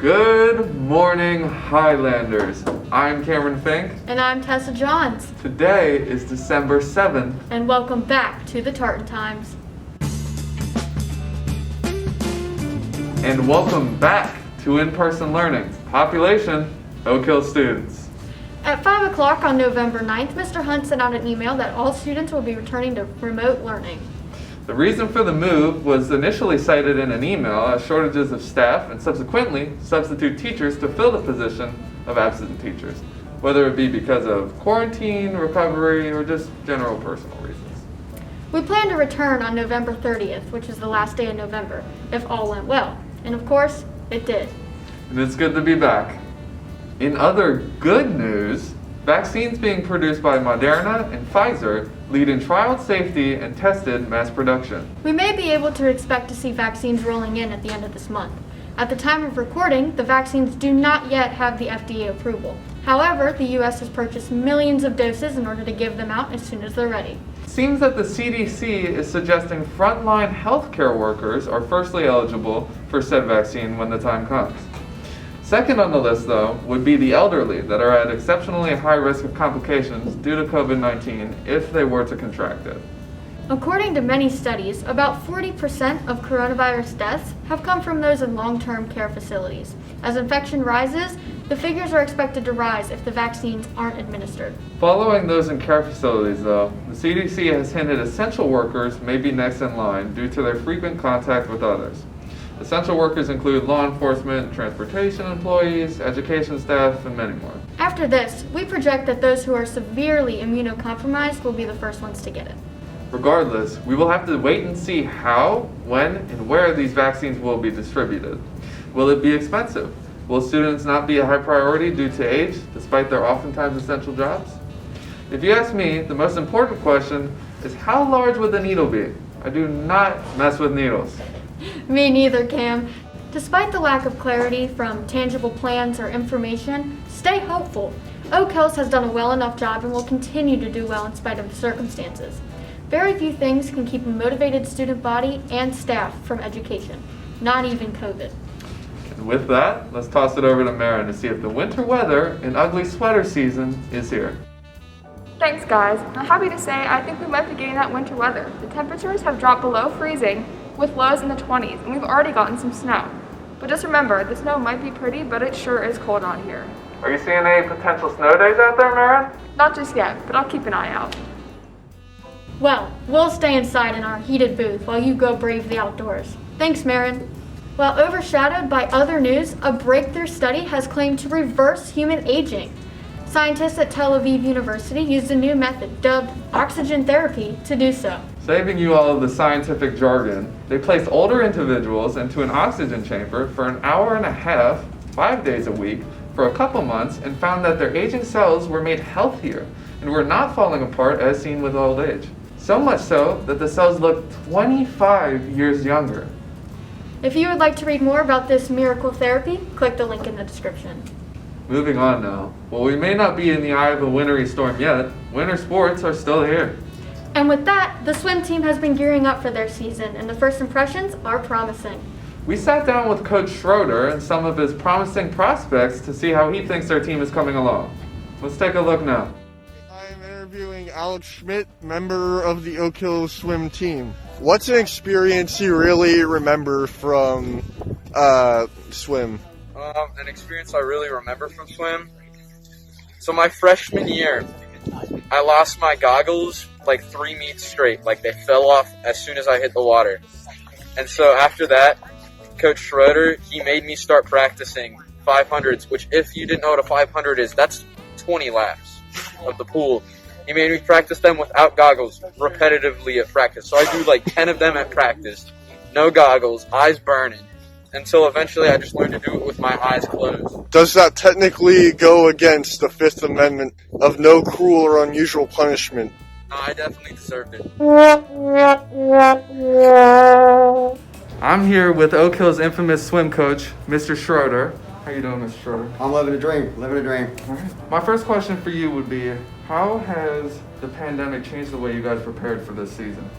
Good morning, Highlanders. I'm Cameron Fink. And I'm Tessa Johns. Today is December 7th. And welcome back to the Tartan Times. And welcome back to in-person learning. Population, Oak Hill students. At 5 o'clock on November 9th, Mr. Hunt sent out an email that all students will be returning to remote learning. The reason for the move was initially cited in an email as shortages of staff and subsequently substitute teachers to fill the position of absent teachers, whether it be because of quarantine, recovery, or just general personal reasons. We plan to return on November 30th, which is the last day of November, if all went well. And of course, it did. And it's good to be back. In other good news, vaccines being produced by Moderna and Pfizer lead in trial safety and tested mass production. We may be able to expect to see vaccines rolling in at the end of this month. At the time of recording, the vaccines do not yet have the FDA approval. However, the U.S. has purchased millions of doses in order to give them out as soon as they're ready. It seems that the CDC is suggesting frontline healthcare workers are firstly eligible for said vaccine when the time comes. Second on the list, though, would be the elderly that are at exceptionally high risk of complications due to COVID-19 if they were to contract it. According to many studies, about 40% of coronavirus deaths have come from those in long-term care facilities. As infection rises, the figures are expected to rise if the vaccines aren't administered. Following those in care facilities, though, the CDC has hinted essential workers may be next in line due to their frequent contact with others. Essential workers include law enforcement, transportation employees, education staff, and many more. After this, we project that those who are severely immunocompromised will be the first ones to get it. Regardless, we will have to wait and see how, when, and where these vaccines will be distributed. Will it be expensive? Will students not be a high priority due to age, despite their oftentimes essential jobs? If you ask me, the most important question is how large would the needle be? I do not mess with needles. Me neither, Cam. Despite the lack of clarity from tangible plans or information, stay hopeful. Oak Hills has done a well enough job and will continue to do well in spite of the circumstances. Very few things can keep a motivated student body and staff from education, not even COVID. And with that, let's toss it over to Marin to see if the winter weather and ugly sweater season is here. Thanks, guys. I'm happy to say I think we might be getting that winter weather. The temperatures have dropped below freezing with lows in the 20s, and we've already gotten some snow. But just remember, the snow might be pretty, but it sure is cold on here. Are you seeing any potential snow days out there, Marin? Not just yet, but I'll keep an eye out. Well, we'll stay inside in our heated booth while you go brave the outdoors. Thanks, Marin. While overshadowed by other news, a breakthrough study has claimed to reverse human aging. Scientists at Tel Aviv University used a new method dubbed oxygen therapy to do so. Saving you all of the scientific jargon, they placed older individuals into an oxygen chamber for an hour and a half, 5 days a week, for a couple months, and found that their aging cells were made healthier and were not falling apart as seen with old age. So much so that the cells look 25 years younger. If you would like to read more about this miracle therapy, click the link in the description. Moving on now. While we may not be in the eye of a wintry storm yet, winter sports are still here. And with that, the swim team has been gearing up for their season, and the first impressions are promising. We sat down with Coach Schroeder and some of his promising prospects to see how he thinks their team is coming along. Let's take a look now. I'm interviewing Alex Schmidt, member of the Oak Hill swim team. What's an experience you really remember from swim? An experience I really remember from swim. So my freshman year, I lost my goggles like 3 meets straight. Like they fell off as soon as I hit the water. And so after that, Coach Schroeder, he made me start practicing 500s, which if you didn't know what a 500 is, that's 20 laps of the pool. He made me practice them without goggles repetitively at practice. So I do like 10 of them at practice, no goggles, eyes burning. Until eventually I just learned to do it with my eyes closed. Does that technically go against the Fifth Amendment of no cruel or unusual punishment? No, I definitely deserved it. I'm here with Oak Hill's infamous swim coach, Mr. Schroeder. How you doing, Mr. Schroeder? I'm living a dream, living a dream. All right. My first question for you would be, how has the pandemic changed the way you guys prepared for this season?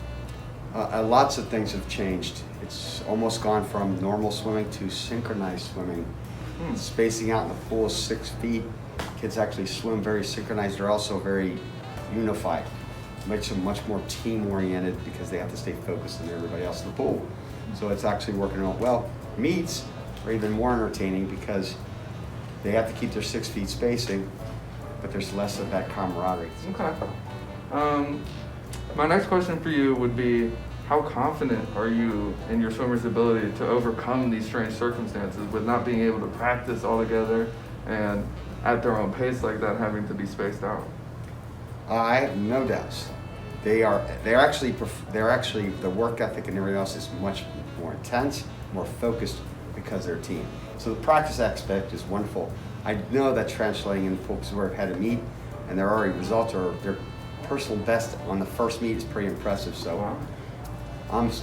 Lots of things have changed. It's almost gone from normal swimming to synchronized swimming. Spacing out in the pool is 6 feet. Kids actually swim very synchronized. They're also very unified. Makes them much more team-oriented because they have to stay focused on everybody else in the pool. So it's actually working out well. Meets are even more entertaining because they have to keep their 6 feet spacing, but there's less of that camaraderie. Okay. My next question for you would be, how confident are you in your swimmer's ability to overcome these strange circumstances with not being able to practice all together and at their own pace like that, having to be spaced out? I have no doubts. They're actually the work ethic and everything else is much more intense, more focused because they're a team. So the practice aspect is wonderful. I know that translating in folks who have had a meet and their already results are their personal best on the first meet is pretty impressive. So Wow.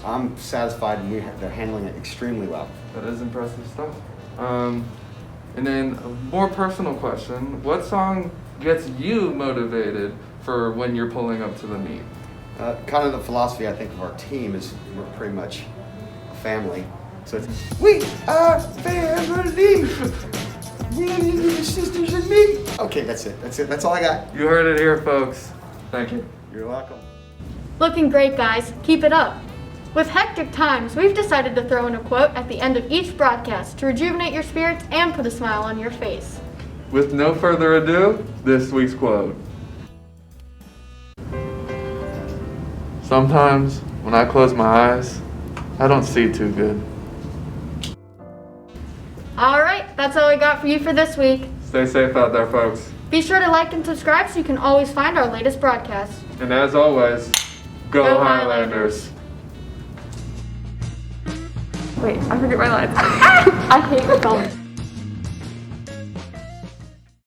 I'm satisfied and they're handling it extremely well. That is impressive stuff. And then a more personal question, what song gets you motivated for when you're pulling up to the meet? Kind of the philosophy I think of our team is we're pretty much a family. So it's, we are family. We are sisters and me. Okay, that's it. That's all I got. You heard it here, folks. Thank you. You're welcome. Looking great, guys. Keep it up. With hectic times, we've decided to throw in a quote at the end of each broadcast to rejuvenate your spirits and put a smile on your face. With no further ado, this week's quote. Sometimes, when I close my eyes, I don't see too good. Alright, that's all we got for you for this week. Stay safe out there, folks. Be sure to like and subscribe so you can always find our latest broadcasts. And as always, go Highlanders. Wait, I forget my lines. I hate filming.